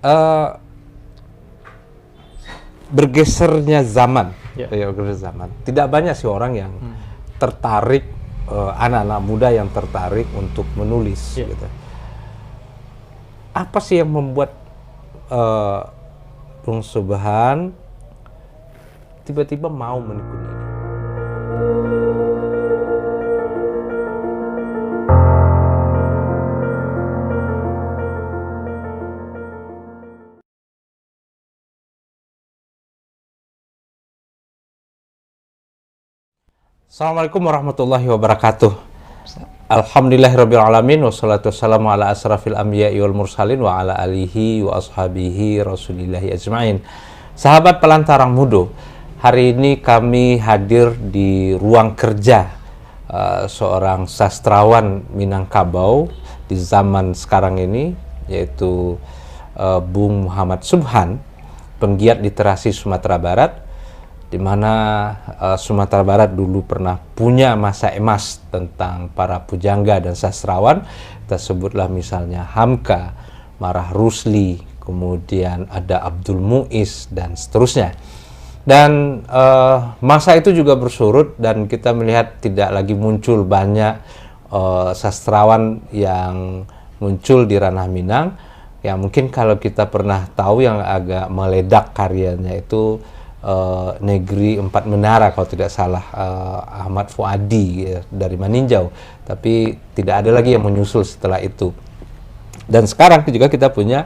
eh, bergesernya zaman, Ya. bergeser zaman. Tidak banyak sih orang yang tertarik, anak-anak muda yang tertarik untuk menulis. Ya. Gitu. Apa sih yang membuat Bung Subhan tiba-tiba mau menekuni ini? Assalamualaikum warahmatullahi wabarakatuh. Alhamdulillahirrabbilalamin. Wassalatu wassalamu ala asrafil anbiya'i wal mursalin wa ala alihi wa ashabihi rasulillahi ajma'in. Sahabat Pelantarang Mudo, hari ini kami hadir di ruang kerja seorang sastrawan Minangkabau di zaman sekarang ini, yaitu Bung Muhammad Subhan, penggiat literasi Sumatera Barat, di mana Sumatera Barat dulu pernah punya masa emas tentang para pujangga dan sastrawan. Kita sebutlah misalnya Hamka, Marah Rusli, kemudian ada Abdul Muiz, dan seterusnya. Dan masa itu juga bersurut dan kita melihat tidak lagi muncul banyak sastrawan yang muncul di ranah Minang. Ya mungkin kalau kita pernah tahu yang agak meledak karyanya itu Negeri Empat Menara kalau tidak salah, Ahmad Fuadi dari Maninjau, tapi tidak ada lagi yang menyusul setelah itu. Dan sekarang juga kita punya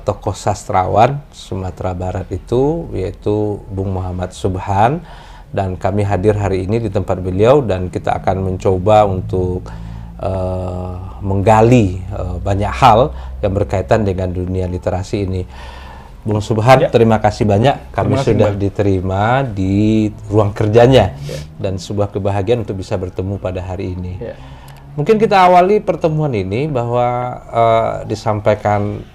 tokoh sastrawan Sumatera Barat itu, yaitu Bung Muhammad Subhan, dan kami hadir hari ini di tempat beliau dan kita akan mencoba untuk menggali banyak hal yang berkaitan dengan dunia literasi ini. Bung Subhan, terima kasih banyak. Kami sudah diterima di ruang kerjanya dan sebuah kebahagiaan untuk bisa bertemu pada hari ini. Mungkin kita awali pertemuan ini bahwa disampaikan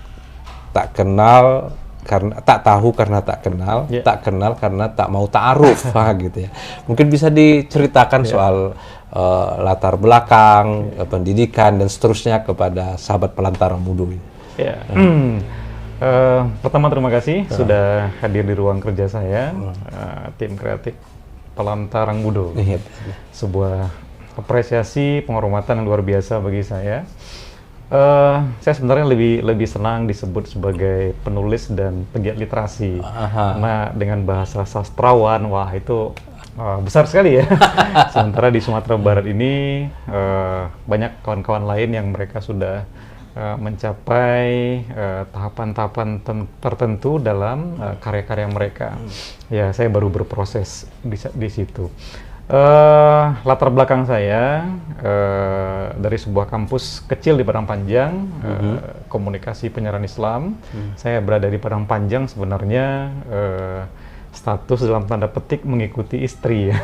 tak kenal karena tak tahu, karena tak kenal, tak kenal karena tak mau ta'aruf, gitu ya. Mungkin bisa diceritakan soal latar belakang, pendidikan dan seterusnya kepada sahabat Pelantarang Mudo ini. Pertama terima kasih sudah hadir di ruang kerja saya, tim kreatif Pelantarang Mudo. Sebuah apresiasi, penghormatan yang luar biasa bagi saya. Saya sebenarnya lebih senang disebut sebagai penulis dan penggiat literasi. Karena dengan bahasa sastrawan, wah itu besar sekali ya. Sementara di Sumatera Barat ini banyak kawan-kawan lain yang mereka sudah mencapai tahapan-tahapan tertentu dalam karya-karya mereka. Ya, saya baru berproses di situ. Latar belakang saya dari sebuah kampus kecil di Padang Panjang, komunikasi penyiaran Islam. Saya berada di Padang Panjang sebenarnya status dalam tanda petik mengikuti istri ya.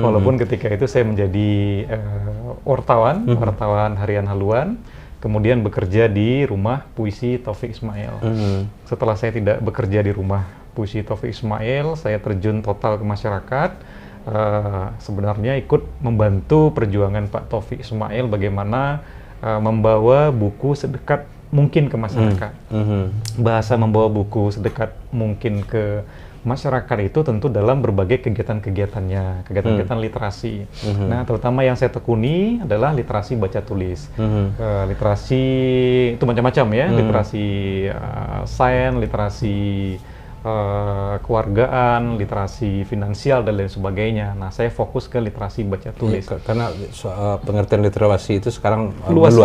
Walaupun ketika itu saya menjadi wartawan harian Haluan. Kemudian bekerja di rumah puisi Taufik Ismail. Setelah saya tidak bekerja di rumah puisi Taufik Ismail, saya terjun total ke masyarakat. Sebenarnya ikut membantu perjuangan Pak Taufik Ismail bagaimana membawa buku sedekat mungkin ke masyarakat. Bahasa membawa buku sedekat mungkin ke masyarakat itu tentu dalam berbagai kegiatan-kegiatannya, kegiatan-kegiatan literasi. Nah, terutama yang saya tekuni adalah literasi baca tulis. Literasi itu macam-macam ya, literasi sains, literasi kewargaan, literasi finansial dan lain sebagainya. Nah, saya fokus ke literasi baca tulis. Karena pengertian literasi itu sekarang luas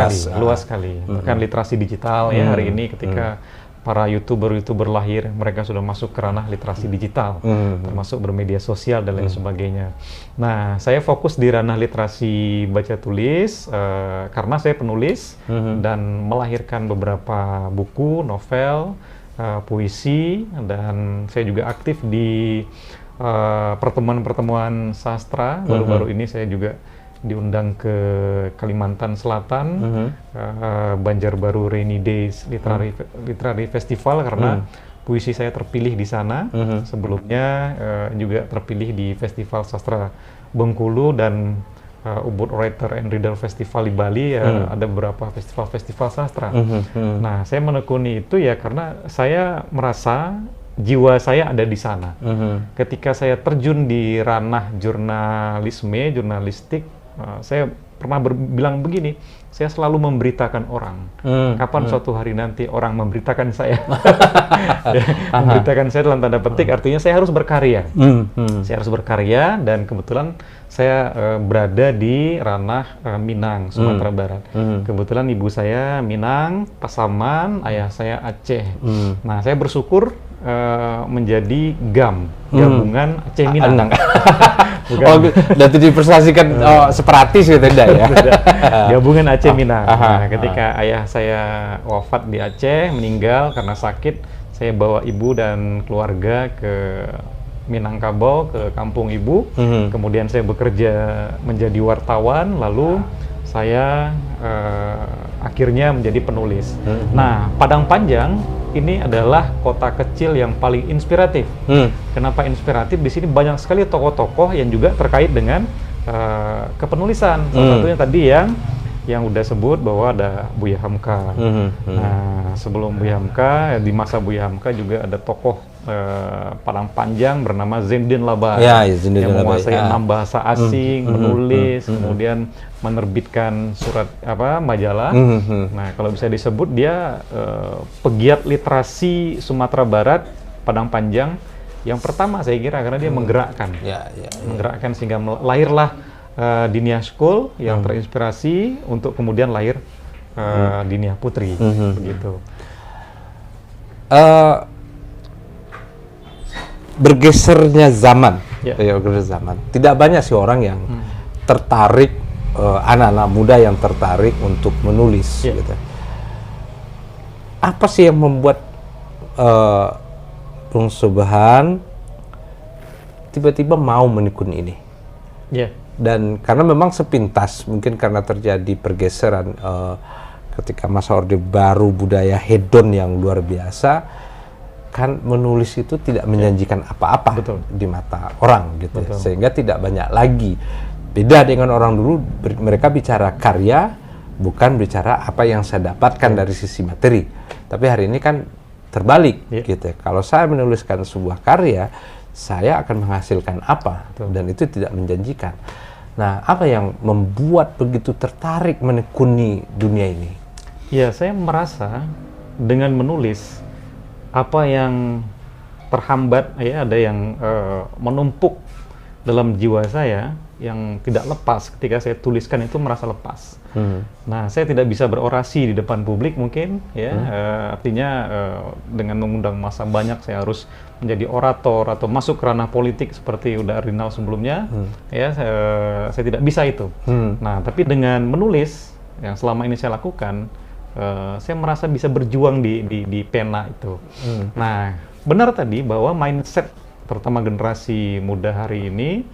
sekali. Bahkan literasi digital ya hari ini ketika para youtuber lahir, mereka sudah masuk ke ranah literasi digital, termasuk bermedia sosial dan lain sebagainya. Nah, saya fokus di ranah literasi baca tulis karena saya penulis dan melahirkan beberapa buku, novel, puisi, dan saya juga aktif di pertemuan-pertemuan sastra. Baru-baru ini saya juga diundang ke Kalimantan Selatan, Banjarbaru Rainy Days Literary Festival karena puisi saya terpilih di sana. Sebelumnya juga terpilih di Festival Sastra Bengkulu dan Ubud Writer and Reader Festival di Bali, ada beberapa festival-festival sastra. Nah, saya menekuni itu ya karena saya merasa jiwa saya ada di sana. Ketika saya terjun di ranah jurnalistik, saya pernah bilang begini, saya selalu memberitakan orang. Kapan suatu hari nanti orang memberitakan saya? Memberitakan saya dalam tanda petik, artinya saya harus berkarya. Saya harus berkarya, dan kebetulan saya berada di ranah Minang, Sumatera Barat. Kebetulan ibu saya Minang, Pasaman, ayah saya Aceh. Nah, saya bersyukur menjadi gabungan Aceh Minang. Oh, nanti dipresentasikan separatis gitu, tidak ya? Gabungan Aceh Minang. Nah, ketika ayah saya wafat di Aceh, meninggal karena sakit, saya bawa ibu dan keluarga ke Minangkabau, ke kampung ibu. Kemudian saya bekerja menjadi wartawan, lalu saya akhirnya menjadi penulis. Nah, Padang Panjang ini adalah kota kecil yang paling inspiratif. Kenapa inspiratif? Di sini banyak sekali tokoh-tokoh yang juga terkait dengan kepenulisan. Salah satunya tadi yang udah sebut bahwa ada Buya Hamka. Nah, sebelum Buya Hamka, di masa Buya Hamka juga ada tokoh Padang Panjang bernama Zainuddin Labat, yang menguasai 6 bahasa asing, menulis, kemudian menerbitkan surat majalah. Nah, kalau bisa disebut dia pegiat literasi Sumatera Barat, Padang Panjang yang pertama saya kira, karena dia menggerakkan, menggerakkan sehingga lahirlah Dinia School yang terinspirasi untuk kemudian lahir Dinia Putri, begitu. Bergesernya zaman, tidak banyak sih orang yang tertarik, anak-anak muda yang tertarik untuk menulis. Gitu. Apa sih yang membuat Bung Subhan tiba-tiba mau menekuni ini? Dan karena memang sepintas, mungkin karena terjadi pergeseran ketika masa Orde Baru, budaya hedon yang luar biasa, kan menulis itu tidak menjanjikan apa-apa di mata orang gitu, sehingga tidak banyak lagi. Beda dengan orang dulu, mereka bicara karya, bukan bicara apa yang saya dapatkan dari sisi materi. Tapi hari ini kan terbalik gitu. Kalau saya menuliskan sebuah karya, saya akan menghasilkan apa, dan itu tidak menjanjikan. Nah, apa yang membuat begitu tertarik menekuni dunia ini? Ya, saya merasa dengan menulis apa yang terhambat, ada yang menumpuk dalam jiwa saya yang tidak lepas. Ketika saya tuliskan itu merasa lepas. Nah, saya tidak bisa berorasi di depan publik mungkin, artinya dengan mengundang massa banyak saya harus menjadi orator atau masuk ke ranah politik seperti udah Rinal sebelumnya, saya tidak bisa itu. Nah, tapi dengan menulis yang selama ini saya lakukan, saya merasa bisa berjuang di pena itu. Nah, benar tadi bahwa mindset terutama generasi muda hari ini,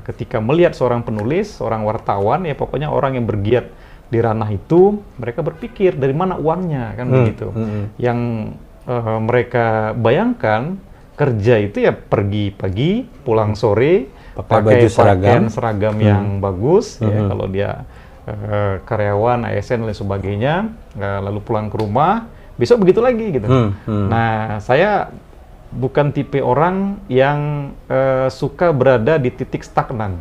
ketika melihat seorang penulis, seorang wartawan, ya pokoknya orang yang bergiat di ranah itu, mereka berpikir dari mana uangnya, kan begitu. Yang mereka bayangkan kerja itu ya pergi pagi, pulang sore, pakai pakaian seragam yang bagus, ya kalau dia karyawan, ASN dan sebagainya, lalu pulang ke rumah, besok begitu lagi gitu. Nah, saya bukan tipe orang yang suka berada di titik stagnan.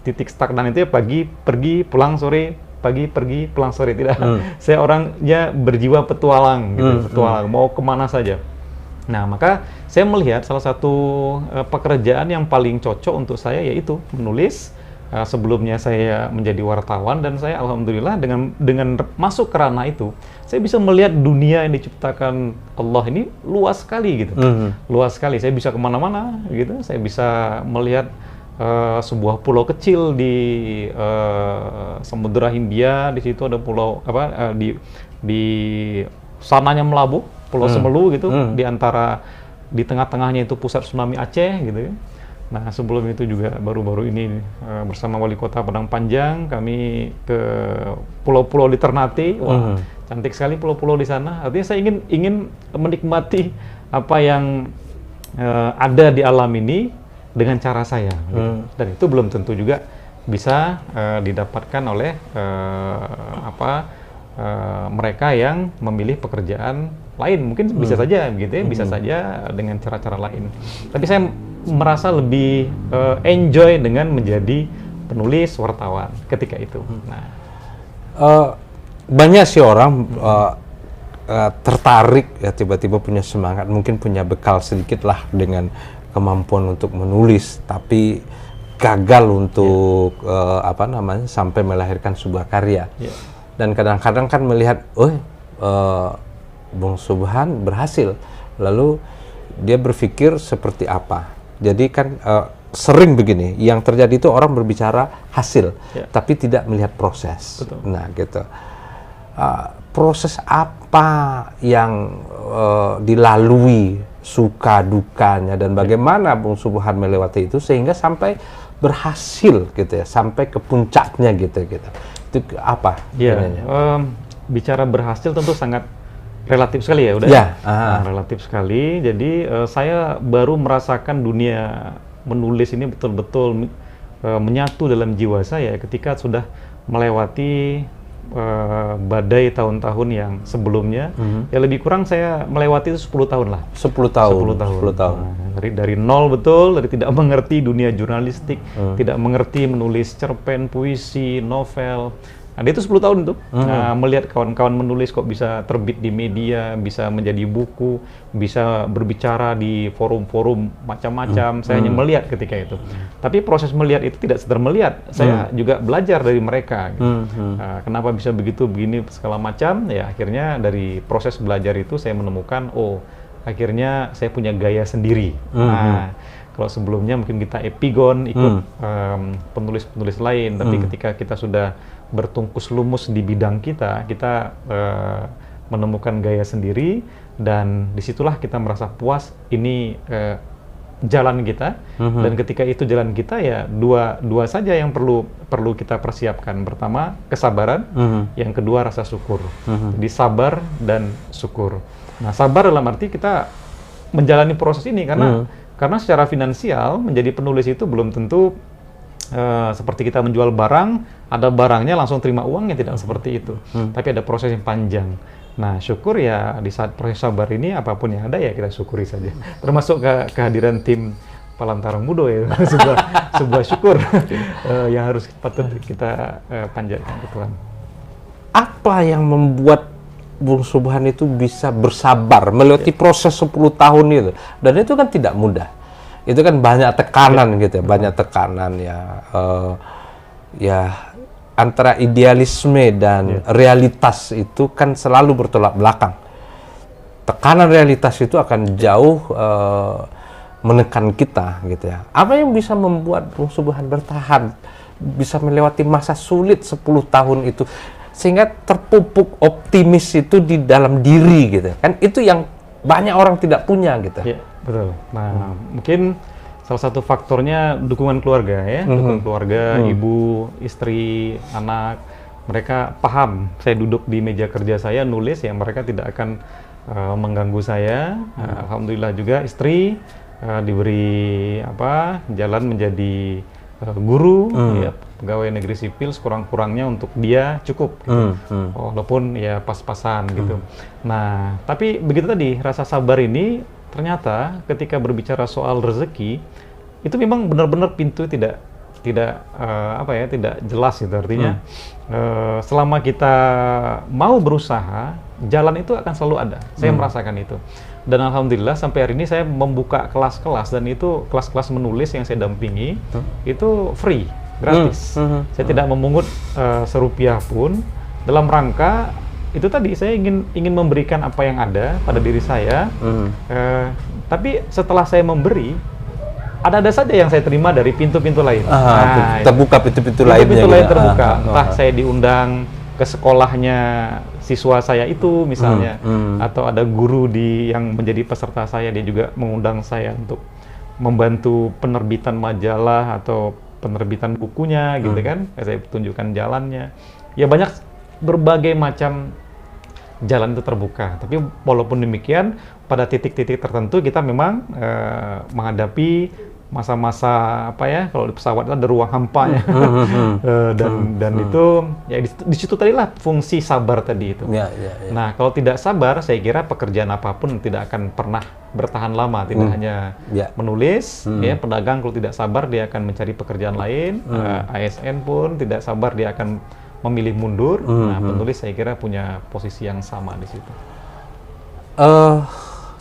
Titik stagnan itu ya pagi pergi, pulang sore, pagi pergi, pulang sore, tidak. Saya orangnya berjiwa petualang gitu, petualang, mau kemana saja. Nah, maka saya melihat salah satu pekerjaan yang paling cocok untuk saya yaitu menulis. Sebelumnya saya menjadi wartawan, dan saya alhamdulillah dengan masuk ke ranah itu, saya bisa melihat dunia yang diciptakan Allah ini luas sekali gitu. Luas sekali, saya bisa kemana-mana gitu. Saya bisa melihat sebuah pulau kecil di Samudra Hindia. Di situ ada pulau di sananya Melabuh, Pulau Semelu gitu. Di tengah-tengahnya itu pusat tsunami Aceh gitu. Nah, sebelum itu juga baru-baru ini bersama Wali Kota Padang Panjang kami ke pulau-pulau di Ternate. Wah, cantik sekali pulau-pulau di sana. Artinya saya ingin menikmati apa yang ada di alam ini dengan cara saya. Gitu. Dan itu belum tentu juga bisa didapatkan oleh mereka yang memilih pekerjaan lain. Mungkin bisa saja begitu ya, bisa saja dengan cara-cara lain. Tapi saya merasa lebih enjoy dengan menjadi penulis wartawan ketika itu. Nah, banyak sih orang tertarik ya, tiba-tiba punya semangat, mungkin punya bekal sedikit lah dengan kemampuan untuk menulis, tapi gagal untuk sampai melahirkan sebuah karya. Dan kadang-kadang kan melihat, Bung Subhan berhasil, lalu dia berpikir seperti apa. Jadi kan sering begini, yang terjadi itu orang berbicara hasil, tapi tidak melihat proses. Betul. Nah gitu. Proses apa yang dilalui, suka dukanya, dan bagaimana Bung Subhan melewati itu sehingga sampai berhasil gitu ya, sampai ke puncaknya gitu. Itu apa? Bicara berhasil tentu sangat relatif sekali ya, udah. Relatif sekali. Jadi saya baru merasakan dunia menulis ini betul-betul menyatu dalam jiwa saya ketika sudah melewati badai tahun-tahun yang sebelumnya. Ya lebih kurang saya melewati itu 10 tahun lah. 10 tahun. 10 tahun. Dari nol betul, dari tidak mengerti dunia jurnalistik, tidak mengerti menulis cerpen, puisi, novel. Nah, itu 10 tahun itu. Melihat kawan-kawan menulis kok bisa terbit di media, bisa menjadi buku, bisa berbicara di forum-forum macam-macam. Saya hanya melihat ketika itu. Tapi proses melihat itu tidak sekedar melihat, saya juga belajar dari mereka. Gitu. Kenapa bisa begitu, begini, segala macam. Ya akhirnya dari proses belajar itu saya menemukan, akhirnya saya punya gaya sendiri. Nah, kalau sebelumnya mungkin kita epigon, ikut penulis-penulis lain, tapi ketika kita sudah bertungkus lumus di bidang kita menemukan gaya sendiri, dan disitulah kita merasa puas, ini jalan kita. Dan ketika itu jalan kita, ya dua saja yang perlu kita persiapkan. Pertama, kesabaran, yang kedua rasa syukur. Jadi sabar dan syukur. Nah, sabar dalam arti kita menjalani proses ini karena secara finansial menjadi penulis itu belum tentu seperti kita menjual barang, ada barangnya langsung terima uangnya, tidak seperti itu. Tapi ada proses yang panjang. Nah, syukur ya di saat proses sabar ini, apapun yang ada ya kita syukuri saja. Termasuk kehadiran tim Palantarang Mudo ya, sebuah syukur yang harus patut kita panjatkan ke Tuhan. Apa yang membuat Bung Subhan itu bisa bersabar melewati proses 10 tahun itu? Dan itu kan tidak mudah. Itu kan banyak tekanan gitu ya, banyak tekanan ya, antara idealisme dan realitas itu kan selalu bertolak belakang. Tekanan realitas itu akan jauh menekan kita gitu ya. Apa yang bisa membuat Bung Subhan bertahan, bisa melewati masa sulit 10 tahun itu, sehingga terpupuk optimis itu di dalam diri gitu kan? Itu yang banyak orang tidak punya gitu. Betul. Nah, mungkin salah satu faktornya dukungan keluarga ya, dukungan keluarga, ibu, istri, anak. Mereka paham saya duduk di meja kerja saya nulis, ya mereka tidak akan mengganggu saya. Alhamdulillah juga istri diberi jalan menjadi guru, ya, pegawai negeri sipil, sekurang-kurangnya untuk dia cukup gitu. Walaupun ya pas-pasan gitu. Nah, tapi begitu tadi, rasa sabar ini ternyata ketika berbicara soal rezeki itu memang benar-benar pintu tidak jelas gitu. Artinya selama kita mau berusaha, jalan itu akan selalu ada. Saya merasakan itu. Dan alhamdulillah sampai hari ini saya membuka kelas-kelas, dan itu kelas-kelas menulis yang saya dampingi itu free, gratis. Saya tidak memungut serupiah pun, dalam rangka itu tadi saya ingin memberikan apa yang ada pada diri saya. Tapi setelah saya memberi, ada saja yang saya terima dari pintu-pintu lain. Terbuka pintu-pintu lainnya. Pintu lain terbuka. Entah saya diundang ke sekolahnya siswa saya itu misalnya, atau ada guru yang menjadi peserta saya, dia juga mengundang saya untuk membantu penerbitan majalah atau penerbitan bukunya gitu kan. Saya tunjukkan jalannya. Ya banyak berbagai macam jalan itu terbuka. Tapi walaupun demikian, pada titik-titik tertentu kita memang menghadapi masa-masa apa ya, kalau di pesawat itu ada ruang hampanya. Dan itu ya di situ tadilah fungsi sabar tadi itu. Nah, kalau tidak sabar, saya kira pekerjaan apapun tidak akan pernah bertahan lama. Tidak hanya menulis, ya, pedagang kalau tidak sabar dia akan mencari pekerjaan lain. ASN pun tidak sabar dia akan memilih mundur. Nah, penulis saya kira punya posisi yang sama di situ.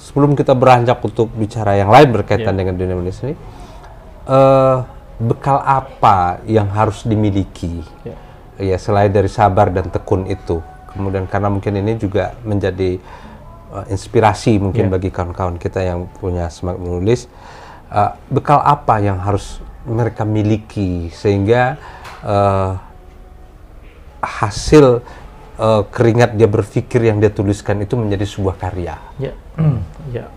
Sebelum kita beranjak untuk bicara yang lain berkaitan dengan dunia menulis ini, bekal apa yang harus dimiliki ya selain dari sabar dan tekun itu? Kemudian karena mungkin ini juga menjadi inspirasi mungkin bagi kawan-kawan kita yang punya semangat menulis, bekal apa yang harus mereka miliki sehingga hasil keringat dia berpikir yang dia tuliskan itu menjadi sebuah karya.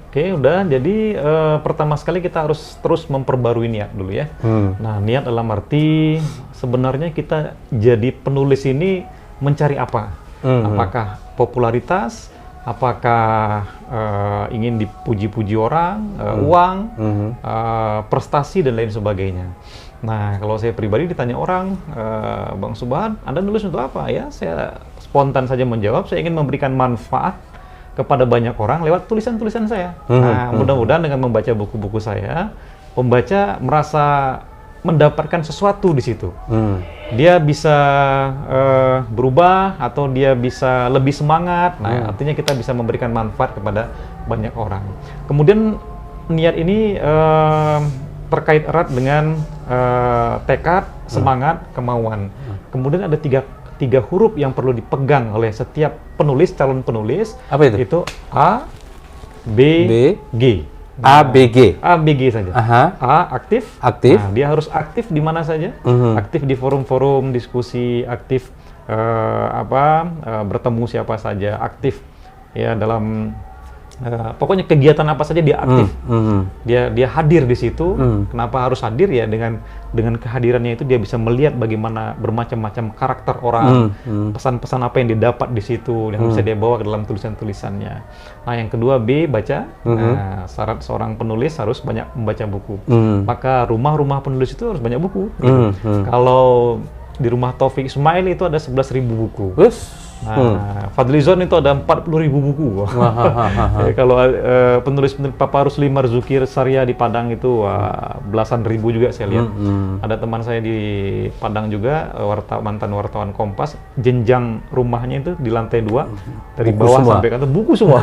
Oke, udah. Jadi pertama sekali kita harus terus memperbarui niat dulu ya. Nah, niat dalam arti sebenarnya kita jadi penulis ini mencari apa? Apakah popularitas? Apakah ingin dipuji-puji orang, uang, prestasi dan lain sebagainya? Nah, kalau saya pribadi ditanya orang, Bang Subhan, Anda nulis untuk apa? Ya, saya spontan saja menjawab, saya ingin memberikan manfaat kepada banyak orang lewat tulisan-tulisan saya. Nah, mudah-mudahan dengan membaca buku-buku saya, pembaca merasa mendapatkan sesuatu di situ. Dia bisa berubah atau dia bisa lebih semangat. Nah, artinya kita bisa memberikan manfaat kepada banyak orang. Kemudian niat ini terkait erat dengan tekad, semangat, kemauan. Kemudian ada tiga huruf yang perlu dipegang oleh setiap penulis, calon penulis. Apa itu? Itu A, B, G. A, B, G. A, B, G saja. A, aktif. Nah, dia harus aktif di mana saja. Aktif di forum-forum diskusi, aktif bertemu siapa saja, aktif ya dalam pokoknya kegiatan apa saja dia aktif. Dia hadir di situ. Kenapa harus hadir ya? Dengan kehadirannya itu dia bisa melihat bagaimana bermacam-macam karakter orang, pesan-pesan apa yang didapat di situ yang bisa dia bawa ke dalam tulisan-tulisannya. Nah, yang kedua B, baca. Nah, syarat seorang penulis harus banyak membaca buku. Maka rumah-rumah penulis itu harus banyak buku. Kalau di rumah Taufik Ismail itu ada 11.000 buku. Nah, Fadlizon itu ada 40.000 buku. Kalau penulis Papa Rusli Marzuki Saria di Padang itu belasan ribu juga saya lihat. Ada teman saya di Padang juga, mantan wartawan Kompas, jenjang rumahnya itu di lantai 2 dari bawah sampai ke atas buku semua.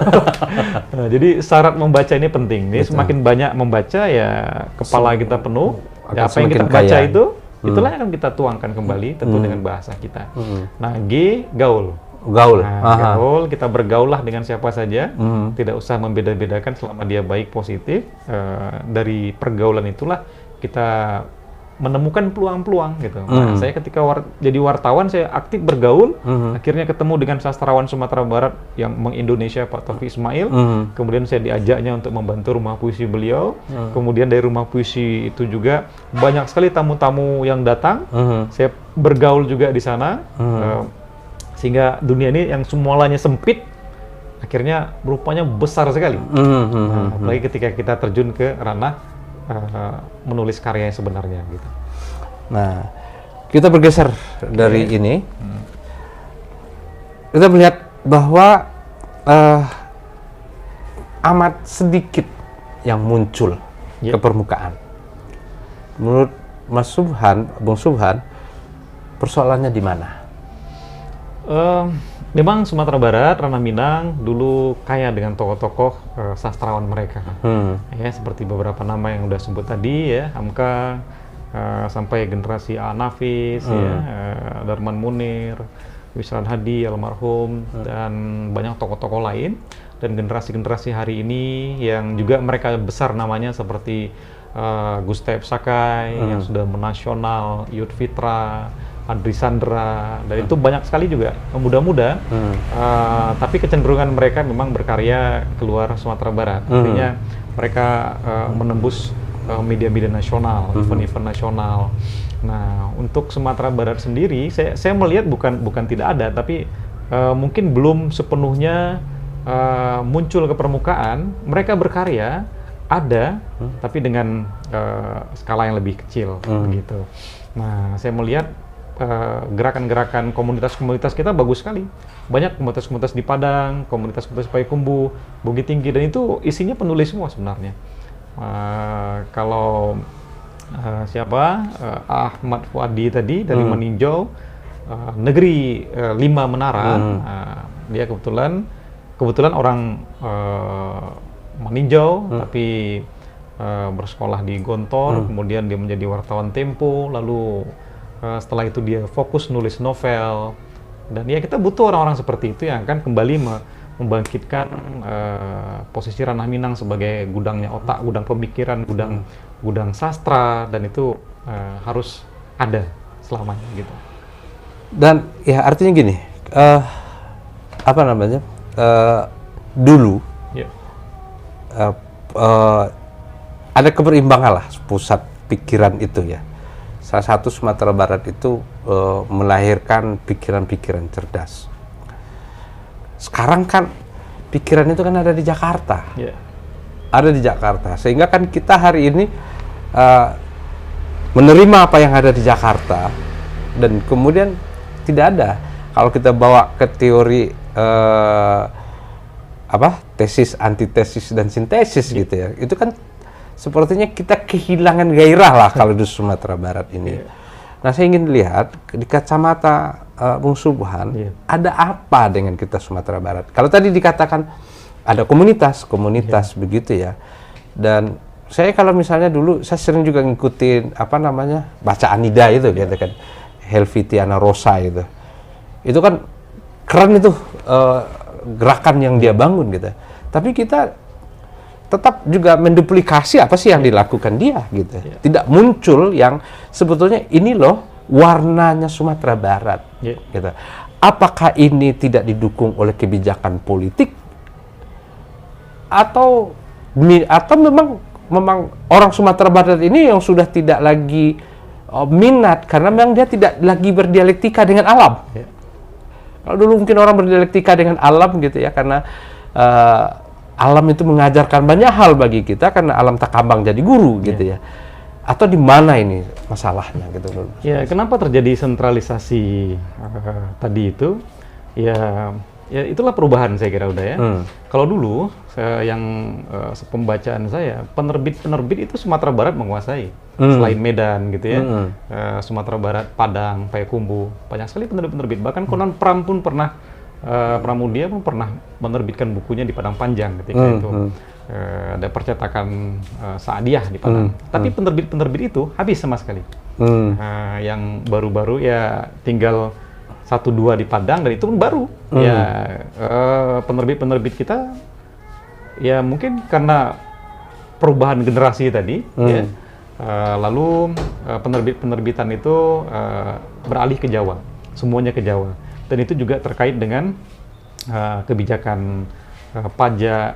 Nah, jadi syarat membaca ini penting. Ini semakin banyak membaca ya kepala kita penuh. Ya, apa yang kita baca itu itulah yang akan kita tuangkan kembali tentu dengan bahasa kita. Nah, G, gaul. Nah, gaul, kita bergaullah dengan siapa saja, tidak usah membeda-bedakan selama dia baik, positif. Dari pergaulan itulah kita menemukan peluang-peluang gitu. Nah, saya ketika jadi wartawan, saya aktif bergaul, akhirnya ketemu dengan sastrawan Sumatera Barat yang mengindonesia Pak Taufik Ismail, kemudian saya diajaknya untuk membantu rumah puisi beliau, kemudian dari rumah puisi itu juga banyak sekali tamu-tamu yang datang, saya bergaul juga di sana, sehingga dunia ini yang semuanya sempit, akhirnya rupanya besar sekali. Nah, apalagi ketika kita terjun ke ranah menulis karya yang sebenarnya gitu. Nah, kita bergeser dari ini. Kita melihat bahwa amat sedikit yang muncul ke permukaan. Menurut Mas Subhan, Bung Subhan, persoalannya di mana? Memang Sumatera Barat, Ranah Minang dulu kaya dengan tokoh-tokoh sastrawan mereka. Ya, seperti beberapa nama yang udah sebut tadi ya, Hamka, sampai generasi A. Nafis, Darman Munir, Wisran Hadi almarhum, dan banyak tokoh-tokoh lain. Dan generasi-generasi hari ini yang juga mereka besar namanya seperti Gustave Sakai yang sudah menasional, Yud Fitra, Andri Sandra, dan itu banyak sekali juga muda-muda, tapi kecenderungan mereka memang berkarya keluar Sumatera Barat. Artinya mereka menembus media-media nasional, event-event nasional. Nah, untuk Sumatera Barat sendiri, saya melihat bukan tidak ada, tapi mungkin belum sepenuhnya muncul ke permukaan. Mereka berkarya, ada, tapi dengan skala yang lebih kecil, gitu. Nah, saya melihat gerakan-gerakan komunitas-komunitas kita bagus sekali. Banyak komunitas-komunitas di Padang, komunitas-komunitas Payakumbuh, Bukit Tinggi, dan itu isinya penulis semua sebenarnya. Kalau Ahmad Fuadi tadi dari Meninjau, Negeri 5 Menara, dia kebetulan orang Meninjau, tapi bersekolah di Gontor, kemudian dia menjadi wartawan Tempo, lalu setelah itu dia fokus nulis novel, dan ya kita butuh orang-orang seperti itu yang akan kembali membangkitkan posisi Ranah Minang sebagai gudangnya otak, gudang pemikiran, gudang sastra, dan itu harus ada selamanya gitu. Dan ya artinya gini, dulu ada keberimbangan lah pusat pikiran itu ya. Salah satu Sumatera Barat itu melahirkan pikiran-pikiran cerdas. Sekarang kan pikiran itu kan ada di Jakarta, ada di Jakarta, sehingga kan kita hari ini menerima apa yang ada di Jakarta, dan kemudian tidak ada. Kalau kita bawa ke teori tesis, antitesis, dan sintesis gitu ya, itu kan sepertinya kita kehilangan gairah lah kalau di Sumatera Barat ini. Nah, saya ingin lihat di kacamata Bung Subhan, ada apa dengan kita Sumatera Barat? Kalau tadi dikatakan ada komunitas begitu ya. Dan saya kalau misalnya dulu, saya sering juga ngikutin baca Anida itu, gitu kan, Helvitiana Rosa itu. Itu kan keren itu gerakan yang dia bangun gitu. Tapi kita tetap juga menduplikasi apa sih yang dilakukan dia gitu. Tidak muncul yang sebetulnya ini loh warnanya Sumatera Barat gitu. Apakah ini tidak didukung oleh kebijakan politik atau memang orang Sumatera Barat ini yang sudah tidak lagi minat karena memang dia tidak lagi berdialektika dengan alam. Kalau dulu mungkin orang berdialektika dengan alam gitu ya, karena alam itu mengajarkan banyak hal bagi kita karena alam takambang jadi guru gitu ya. Atau di mana ini masalahnya gitu? Ya, kenapa terjadi sentralisasi tadi itu? Ya itulah perubahan saya kira udah ya. Kalau dulu sepembacaan saya, penerbit itu Sumatera Barat menguasai. Selain Medan gitu ya. Sumatera Barat, Padang, Payakumbuh, banyak sekali penerbit. Bahkan Konon Pram pun pernah Pramudia pun pernah menerbitkan bukunya di Padang Panjang ketika itu. Ada percetakan Saadiah di Padang. Tapi penerbit itu habis sama sekali. Yang baru-baru ya tinggal 1-2 di Padang, dan itu pun baru. Penerbit-penerbit kita ya mungkin karena perubahan generasi tadi ya, lalu penerbitan itu beralih ke Jawa, semuanya ke Jawa. Dan itu juga terkait dengan kebijakan pajak,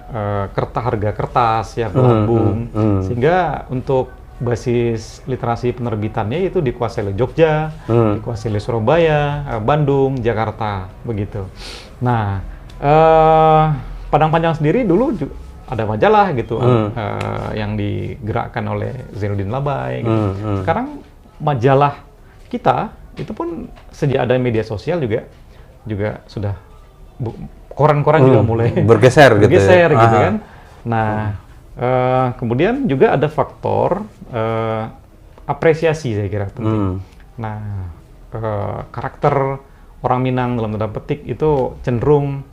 harga kertas yang melambung, sehingga untuk basis literasi penerbitannya itu dikuasai oleh Jogja, dikuasai oleh Surabaya, Bandung, Jakarta, begitu. Nah, Padang Panjang sendiri dulu ada majalah gitu, yang digerakkan oleh Zainuddin Labai. Gitu. Sekarang majalah kita itu pun sejak ada media sosial juga sudah koran-koran juga mulai bergeser gitu kan. Nah, kemudian juga ada faktor apresiasi, saya kira penting. Nah, karakter orang Minang dalam tanda petik itu cenderung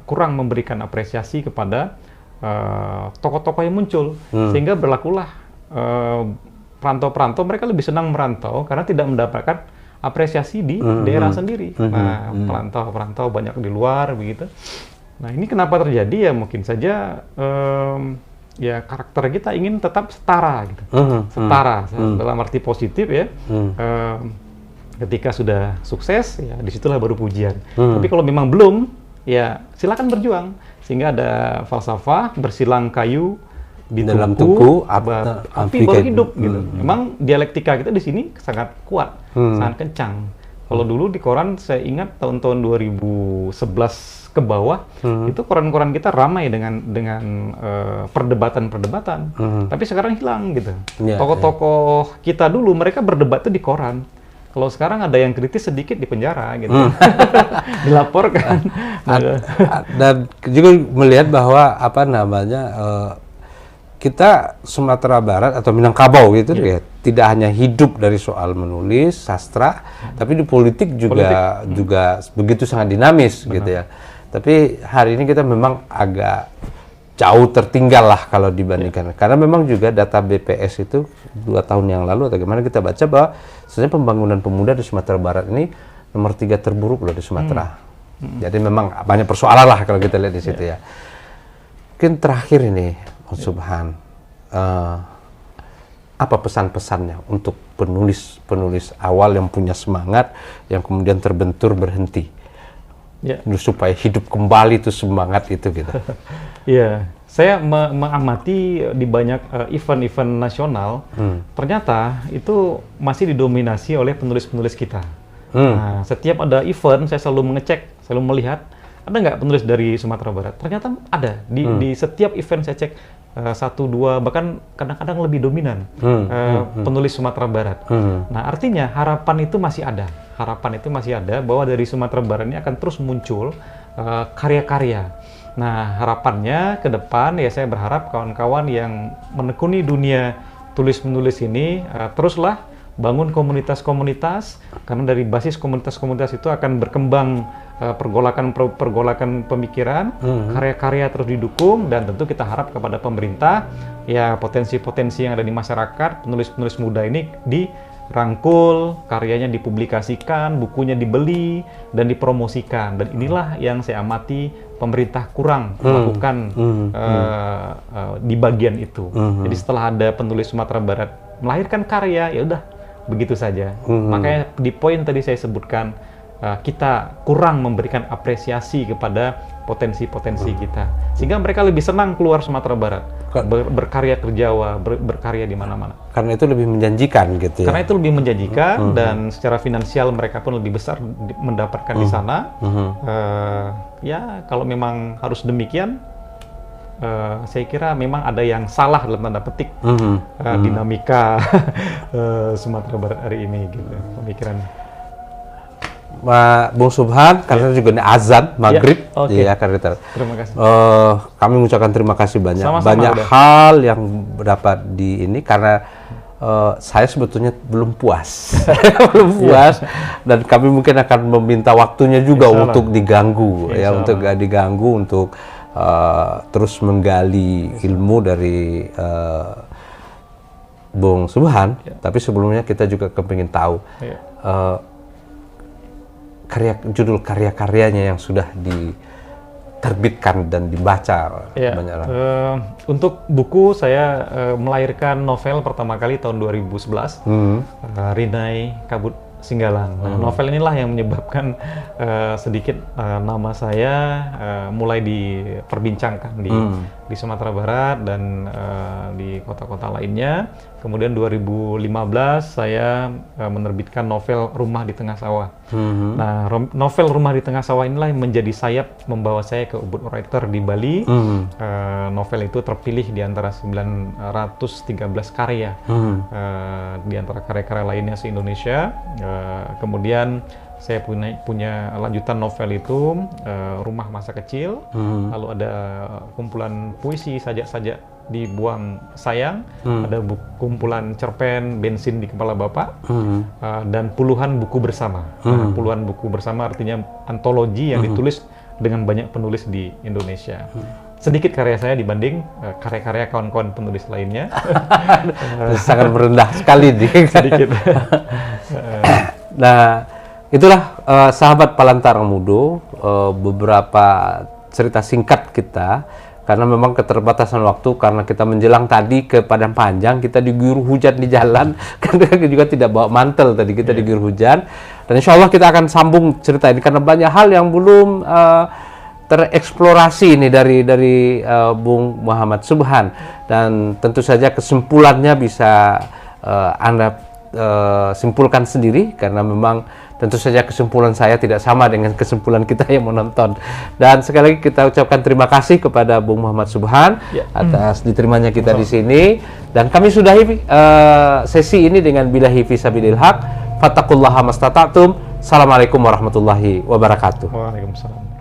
kurang memberikan apresiasi kepada tokoh-tokoh yang muncul, sehingga berlakulah perantau-perantau mereka lebih senang merantau karena tidak mendapatkan apresiasi di daerah sendiri. Nah, perantau-perantau banyak di luar begitu. Nah, ini kenapa terjadi ya? Mungkin saja ya karakter kita ingin tetap setara gitu. Setara dalam arti positif ya. Ketika sudah sukses ya disitulah baru pujian. Tapi kalau memang belum ya silakan berjuang, sehingga ada falsafah bersilang kayu di dalam tuku api baru hidup gitu. Memang dialektika kita di sini sangat kuat, sangat kencang. Kalau dulu di koran saya ingat tahun-tahun 2011 ke bawah, itu koran-koran kita ramai dengan perdebatan-perdebatan. Tapi sekarang hilang gitu. Tokoh-tokoh kita dulu mereka berdebat tuh di koran. Kalau sekarang ada yang kritis sedikit di penjara gitu. Dilaporkan. Dan juga melihat bahwa kita Sumatera Barat atau Minangkabau gitu ya, tidak hanya hidup dari soal menulis sastra, tapi di politik juga begitu sangat dinamis. Benar. Gitu ya. Tapi hari ini kita memang agak jauh tertinggal lah kalau dibandingkan. Karena memang juga data BPS itu 2 tahun yang lalu atau gimana kita baca bahwa sebenarnya pembangunan pemuda di Sumatera Barat ini nomor 3 terburuk loh di Sumatera. Jadi memang banyak persoalan lah kalau kita lihat di situ ya. Mungkin terakhir ini, Mas Subhan, apa pesan-pesannya untuk penulis awal yang punya semangat, yang kemudian terbentur berhenti, supaya hidup kembali itu semangat itu gitu. Iya, saya mengamati di banyak event-event nasional, ternyata itu masih didominasi oleh penulis-penulis kita. Nah, setiap ada event saya selalu mengecek, selalu melihat ada nggak penulis dari Sumatera Barat. Ternyata ada di setiap event saya cek 1, 2, bahkan kadang-kadang lebih dominan penulis Sumatera Barat. Nah, artinya harapan itu masih ada. Harapan itu masih ada bahwa dari Sumatera Barat ini akan terus muncul karya-karya. Nah, harapannya ke depan ya saya berharap kawan-kawan yang menekuni dunia tulis-menulis ini teruslah bangun komunitas-komunitas, karena dari basis komunitas-komunitas itu akan berkembang pergolakan pemikiran, karya-karya terus didukung, dan tentu kita harap kepada pemerintah ya potensi-potensi yang ada di masyarakat, penulis-penulis muda ini dirangkul, karyanya dipublikasikan, bukunya dibeli dan dipromosikan. Dan inilah yang saya amati pemerintah kurang melakukan di bagian itu. Jadi setelah ada penulis Sumatera Barat melahirkan karya, ya udah begitu saja. Makanya di poin tadi saya sebutkan kita kurang memberikan apresiasi kepada potensi-potensi kita, sehingga mereka lebih senang keluar Sumatera Barat, berkarya ke Jawa, berkarya di mana-mana. Karena itu lebih menjanjikan gitu ya. Karena itu lebih menjanjikan dan secara finansial mereka pun lebih besar mendapatkan di sana. Ya kalau memang harus demikian, saya kira memang ada yang salah dalam tanda petik dinamika Sumatera Barat hari ini gitu, pemikirannya. Bung Subhan, karena juga ini azan maghrib, ya karena terima kasih. Kami mengucapkan terima kasih banyak. Sama-sama, banyak hal yang dapat di ini karena saya sebetulnya belum puas, dan kami mungkin akan meminta waktunya juga untuk diganggu, untuk diganggu untuk terus menggali ilmu dari Bung Subhan. Tapi sebelumnya kita juga kepingin tahu. Judul karya-karyanya yang sudah diterbitkan dan dibaca banyak orang. Untuk buku saya melahirkan novel pertama kali tahun 2011, Rinai Kabut Singgalang. Novel inilah yang menyebabkan sedikit nama saya mulai diperbincangkan di Sumatera Barat dan di kota-kota lainnya. Kemudian 2015 saya menerbitkan novel Rumah di Tengah Sawah. Nah, novel Rumah di Tengah Sawah inilah yang menjadi sayap membawa saya ke Ubud Writer di Bali. Novel itu terpilih di antara 913 karya di antara karya-karya lainnya se-Indonesia. Kemudian saya punya lanjutan novel itu Rumah Masa Kecil, lalu ada kumpulan puisi sajak-sajak dibuang sayang, ada kumpulan cerpen Bensin di Kepala Bapak, dan puluhan buku bersama. Nah, puluhan buku bersama artinya antologi yang ditulis dengan banyak penulis di Indonesia. Sedikit karya saya dibanding karya-karya kawan-kawan penulis lainnya. Sangat merendah sekali nih. Sedikit. Nah, itulah sahabat Palantarang Mudo, beberapa cerita singkat kita. Karena memang keterbatasan waktu, karena kita menjelang tadi ke Padang Panjang, kita diguyur hujan di jalan, karena juga tidak bawa mantel tadi, kita diguyur hujan. Dan insya Allah kita akan sambung cerita ini, karena banyak hal yang belum tereksplorasi ini dari Bung Muhammad Subhan. Dan tentu saja kesimpulannya bisa Anda simpulkan sendiri, karena memang Tentu saja kesimpulan saya tidak sama dengan kesimpulan kita yang menonton. Dan sekali lagi kita ucapkan terima kasih kepada Bung Muhammad Subhan atas diterimanya kita di sini. Dan kami sudahi sesi ini dengan billahi fisabilil haq. Fattaqullaha mastata'tum. Assalamualaikum warahmatullahi wabarakatuh. Waalaikumsalam.